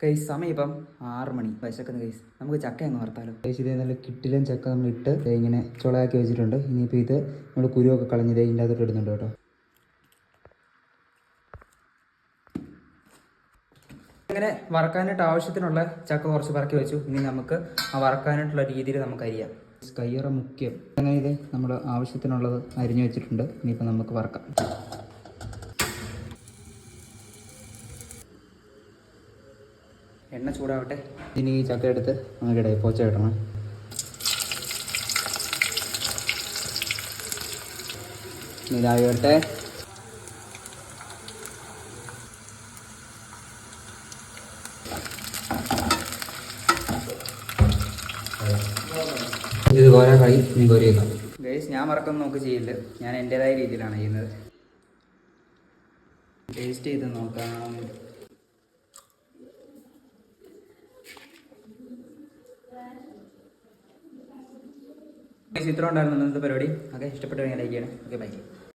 കൈസ് സമയം ഇപ്പം 6 മണി. വിശക്കുന്ന കൈസ്, നമുക്ക് ചക്ക അങ്ങ് വറുത്താലോ കൈസ്. ഇതേ നല്ല കിട്ടിലും ചക്ക നമ്മൾ ഇട്ട് ഇങ്ങനെ ചുളയാക്കി വെച്ചിട്ടുണ്ട്. ഇനിയിപ്പോൾ ഇത് നമ്മൾ കുരുവൊക്കെ കളഞ്ഞത് ഇതിൻ്റെ അകത്തോട്ട് ഇടുന്നുണ്ട് കേട്ടോ. ഇങ്ങനെ വറക്കാനായിട്ട് ആവശ്യത്തിനുള്ള ചക്ക കുറച്ച് പറക്കി വെച്ചു. ഇനി നമുക്ക് ആ വറക്കാനായിട്ടുള്ള രീതിയിൽ നമുക്ക് അരിയാം. കയ്യറ മുഖ്യം. അങ്ങനെ ഇത് നമ്മൾ ആവശ്യത്തിനുള്ളത് അരിഞ്ഞു വെച്ചിട്ടുണ്ട്. ഇനിയിപ്പോൾ നമുക്ക് വറക്കാം. എണ്ണ ചൂടാവട്ടെ. ഇനി ഈ ചക്ക എടുത്ത് നമുക്കിടെ പോച്ച കിട്ടണം. ഇതായി വരട്ടെ. ഇത് കോരാറായി. ഇനി കോരി വെക്കാം ഗൈസ്. ഞാൻ വറക്കൊന്നും നോക്ക് ചെയ്യില്ല, ഞാൻ എൻ്റെതായ രീതിയിലാണ് ചെയ്യുന്നത്. ടേസ്റ്റ് ചെയ്ത് നോക്കാം. ഇത്ര ഉണ്ടായിരുന്നു ഇന്നത്തെ പരിപാടി. ഓക്കെ, ഇഷ്ടപ്പെട്ടു കഴിഞ്ഞാൽ ലൈക്ക് ചെയ്യണം. Okay, by.